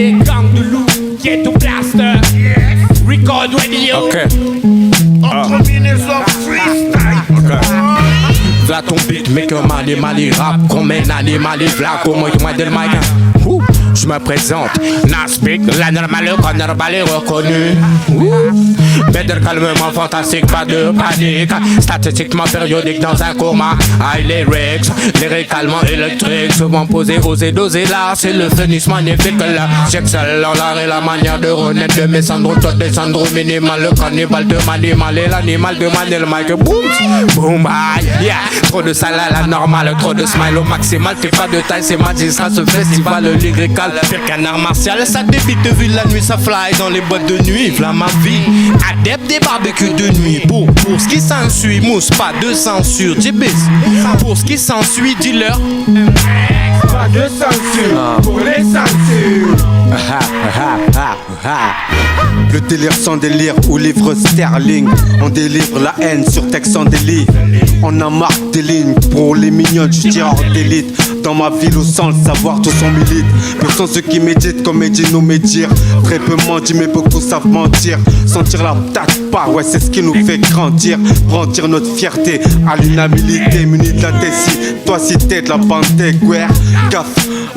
Yeah, gang de loup, ghetto blaster. Record radio. Ok. Entre Minnesota freestyle. Ok. V'là ton beat, make un Mali rap. Combien d'années Mali v'là, comment tu m'as dit le mic? Je me présente, Nasbik, l'anormal, le carnaval est reconnu. Better calmement, fantastique, pas de panique. Statistiquement périodique dans un coma. High lyrics, lyricalement électrique. Souvent posé, osé, dosé là. C'est le phénix magnifique là. J'excelle en l'art et la manière de renaître de mes cendres. Toi descendre minimal, le cannibale de manimal et l'animal de Manel Mike. Boum, boum, aïe, yeah. Trop de salle à la normale, trop de smile au maximal. T'es pas de taille, c'est magistral ce festival lyrical. Pire qu'un art martial, ça débite vu la nuit, ça fly dans les boîtes de nuit. V'là ma vie, adepte des barbecues de nuit. Pour ce qui s'ensuit, mousse, pas de censure. Jibis, pour ce qui s'ensuit, dis-leur. Pas de censure pour les censures. Le délire sans délire ou livre sterling. On délivre la haine sur texte sans délit. On a marque des lignes pour les mignonnes, je tire hors d'élite. Dans ma ville où sans le savoir tous on milite. Peu sont ceux qui méditent comme médit nous médire. Très peu mendient mais beaucoup savent mentir. Sentir la patate pas, ouais c'est ce qui nous fait grandir. Brandir notre fierté à l'unanimité. Muni de la tessie, toi si t'es de la bande des guerres. Gaffe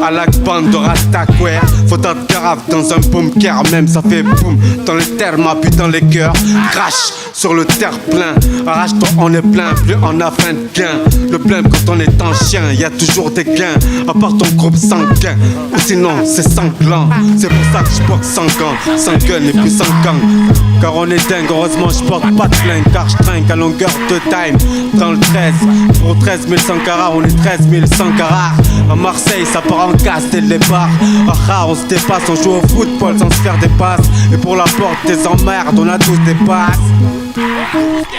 à la bande de Rastaquer. Faut un carafe dans un bunker, même ça fait boum. Dans les termes, appuie dans les cœurs. Crash sur le terre-plein. Arrache-toi, on est plein, plus on a fin de gain. Le blême quand on est un chien, y a toujours des gains. À part ton groupe sanguin, ou sinon c'est sanglant. C'est pour ça que je porte sans gants, sans gun et puis sans gang. Car on est dingue, heureusement je porte pas de flingue. Car je trinque à longueur de time. Dans le 13, pour 13 100 carats, on est 13 100 carats. À Marseille, ça part en casse dès le départ. Ah, on se dépasse, on joue au football sans se faire des passes. Et pour la porte des emmerdes, on a tous des passes.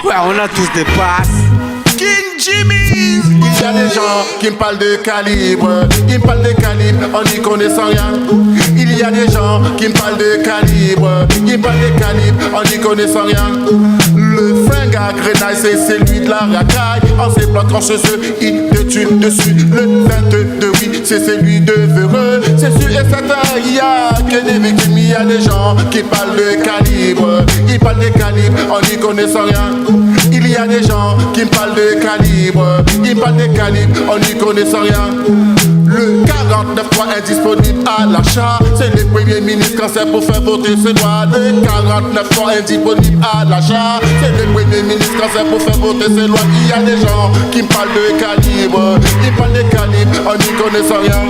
Ouais, on a tous des passes. King Jimmy. Il y a des gens qui me parlent de calibre. Ils me parlent de calibre en n'y connaissant rien. Il y a des gens qui me parlent de calibre. Ils me parlent de calibre en n'y connaissant rien. Le fringue à grenaille c'est celui de la racaille. En ses bloquant chez eux, il te tue dessus. Le 22 oui, c'est celui de Vereux. C'est sûr et certain, il y a que des victimes. Il y a des gens qui parlent de calibre. Ils parlent de calibre en n'y connaissant rien. Il y a des gens qui me parlent de calibre. Ils parlent de calibre en n'y connaissant rien. Le 49.3 indisponible à l'achat. C'est le premier ministre quand c'est pour faire voter ses lois. Le 49.3 indisponible à l'achat. C'est le premier ministre quand c'est pour faire voter ses lois. Il y a des gens qui me parlent de calibre. Ils parlent de calibre en n'y connaissant rien.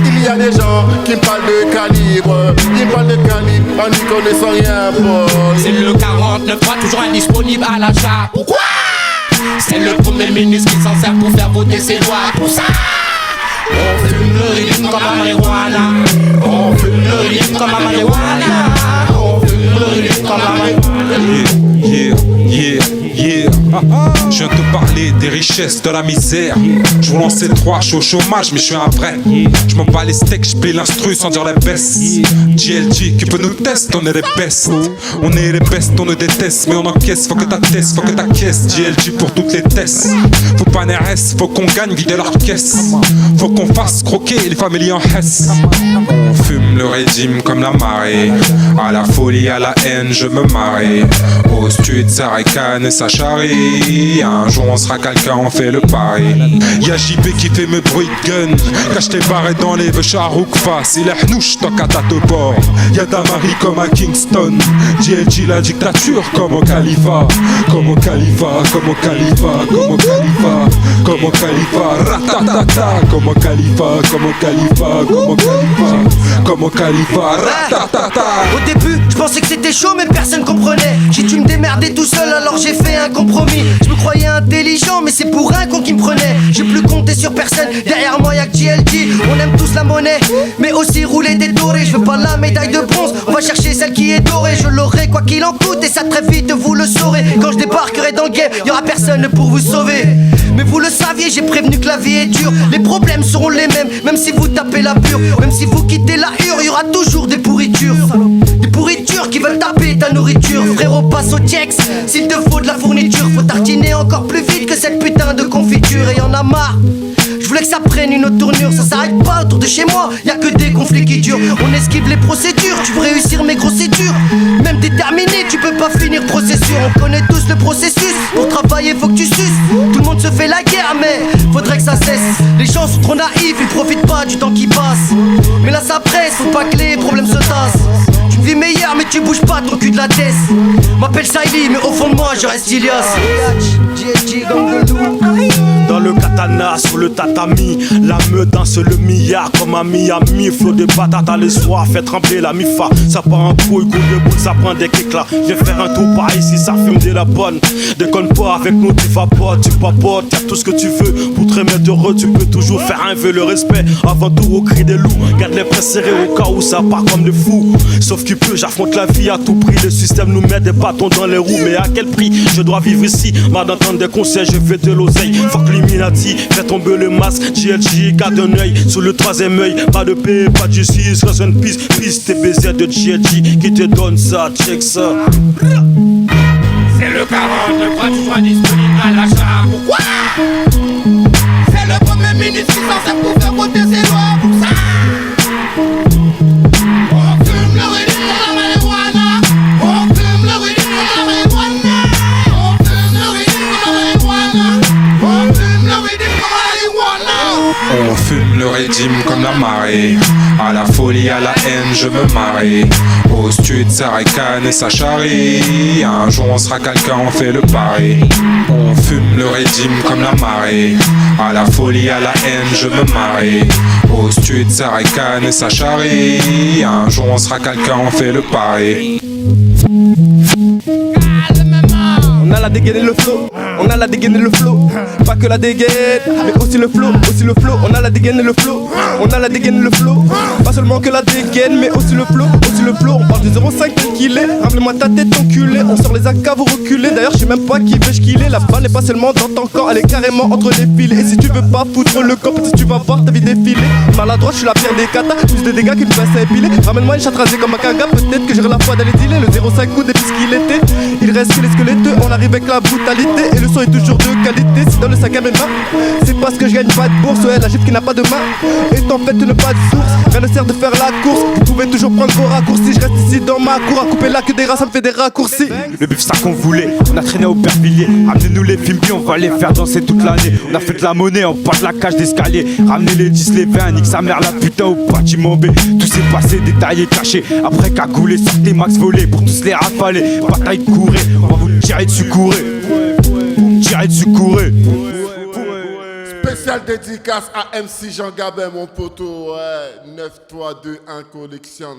Il y a des gens qui me parlent de calibre. Ils parlent de calibre en n'y connaissant rien, boy. C'est le 49.3 toujours indisponible à l'achat. Pourquoi? C'est le premier ministre qui s'en sert pour faire voter ses lois. Pour ça, on fume le rythme comme la marijuana. On fume le rythme comme la marijuana. On fume le rythme comme la marijuana. Yeah. Je viens te parler des richesses, de la misère. Je vous lancer 3, je suis au chômage, mais je suis un vrai. Je m'en bats les steaks, je paye l'instru sans dire les baisses. GLG qui peut nous tester, on est les best. On est les best, on nous déteste, mais on encaisse, faut que t'attestes, faut que t'acquiesces. GLG pour toutes les tests. Faut pas un RS, faut qu'on gagne, vider leur caisse. Faut qu'on fasse croquer les familles en hesse. On fume le régime comme la marée. À la folie, à la haine, je me marie. Au stud, ça ricane et ça charrie. Un jour on sera quelqu'un, on fait le pari. Y'a JB qui fait mes bruits de gun. Cache tes barres dans les vœux Charouk face. Il est hnouche, tant qu'à ta te bord. Y'a Damari comme à Kingston. GLG la dictature comme au Khalifa. Comme au Khalifa, comme au Khalifa, comme au Khalifa. Comme au Khalifa, ratatata. Comme au Khalifa, comme au Khalifa, comme au Khalifa. Comme au Khalifa, ratatata. Au début, je pensais que c'était chaud mais personne comprenait. J'ai dû me démerder tout seul alors j'ai fait un compromis. Je me croyais intelligent mais c'est pour un con qui me prenait. J'ai plus compté sur personne, derrière moi y'a que GLG. On aime tous la monnaie, mais aussi rouler des dorés. Je veux pas la médaille de bronze, on va chercher celle qui est dorée. Je l'aurai quoi qu'il en coûte et ça très vite vous le saurez. Quand je débarquerai dans le game, y'aura personne pour vous sauver. Mais vous le saviez, j'ai prévenu que la vie est dure. Les problèmes seront les mêmes, même si vous tapez la pure. Même si vous quittez la hure, y'aura toujours des pourritures. Des pourritures qui veulent taper ta nourriture. Frérot, passe au checks, s'il te faut de la fourniture. Faut tartiner encore plus vite que cette putain de confiture. Et y'en a marre, je voulais que ça prenne. prennent une autre tournure. Ça s'arrête pas autour de chez moi, y'a que des conflits qui durent. On esquive les procédures, tu veux réussir mes gros c'est dur. Même déterminé, tu peux pas finir processus. On connaît tous le processus, pour travailler faut que tu suces. Tout le monde se fait la guerre mais faudrait que ça cesse. Les gens sont trop naïfs, ils profitent pas du temps qui passe. Mais là ça presse, faut pas que les problèmes se tassent. Tu me vis meilleur mais tu bouges pas ton cul de la tête. M'appelle Saïli mais au fond de moi je reste Ilias. Dans le katana, sur le tatami, la meute danse le mia comme à Miami. Flot de patates à le soir, fait trembler la mifa. Ça part en couille, coup de boule, ça prend des kicks là. Je vais faire un tour par ici, ça fume de la bonne. Déconne pas avec nous, tu vapotes, tu papotes. Y'a tout ce que tu veux pour te remettre heureux. Tu peux toujours faire un vœu, le respect avant tout au cri des loups. Garde les presses serrés au cas où ça part comme des fous. Sauf qu'il peut, j'affronte la vie à tout prix. Le système nous met des bâtons dans les roues. Mais à quel prix? Je dois vivre ici. Mal d'entendre des conseils, je fais de l'oseille. Fuck l'Illuminati, fais tomber le masque. GLG, garde un œil sur le troisième œil. Pas de paix, pas de justice, reste une piste. Piste TBZ de GLG qui te donne ça, check ça. C'est le 43, toujours disponible à l'achat. Pourquoi? C'est le premier ministre qui s'en sert pour faire voter ses lois. Pour ça, on fume le régime de la marijuana. On fume le régime de la marijuana. On fume le régime de la marijuana. On fume le régime de la marijuana. On fume le régime comme la marée. À la folie, à la haine, je me marie. Au stud, Sarakan et sa charrie. Un jour on sera quelqu'un, on fait le pari. On fume le régime comme la marée. À la folie, à la haine, je me marie. Au stud, Sarakan et sa charrie. Un jour on sera quelqu'un, on fait le pari. On a la dégaine et le flow, on a la dégaine et le flow. Pas que la dégaine, mais aussi le flow, aussi le flow. On a la dégaine et le flow, on a la dégaine et le flow. Pas seulement que la dégaine, mais aussi le flow, aussi le flow. On parle du 0,5 tel qu'il est, rappelez-moi ta tête enculée. On sort les AK, vous reculez, d'ailleurs je sais même pas qui vais-je qu'il est. La balle n'est pas seulement dans ton corps, elle est carrément entre les filets. Et si tu veux pas foutre le camp, si tu vas voir ta vie défiler. Maladroit, je suis la pierre des katas, plus de dégâts qu'une pince à épiler. Ramène-moi une chatte rasée comme un kanga, peut-être que j'aurai la foi d'aller dealer. Le 0,5 coup depuis ce qu'il était, il reste que les squelettes. On arrive avec la brutalité et le son est toujours de qualité. Si dans le sac à mes mains, c'est parce que je gagne pas de bourse. Ouais, la jupe qui n'a pas de main est en fait ne pas de source. Rien ne sert de faire la course, vous pouvez toujours prendre vos raccourcis. Je reste ici dans ma cour à couper là que des rats, ça me fait des raccourcis. Le bif ça qu'on voulait, on a traîné au Pervilliers. Amenez-nous les films, on va les faire danser toute l'année. On a fait de la monnaie, on part de la cage d'escalier. Ramenez les 10, les 20, nique sa mère la putain au bâtiment B. Tout s'est passé, détaillé, caché. Après cagoulé, sortez max volé pour tous les rafaler. Bataille courée, on va vous tirer dessus, courez. Tirer dessus, courez. Spécial dédicace à MC Jean Gabin, mon poteau. Ouais, 9, 3, 2, 1, collection.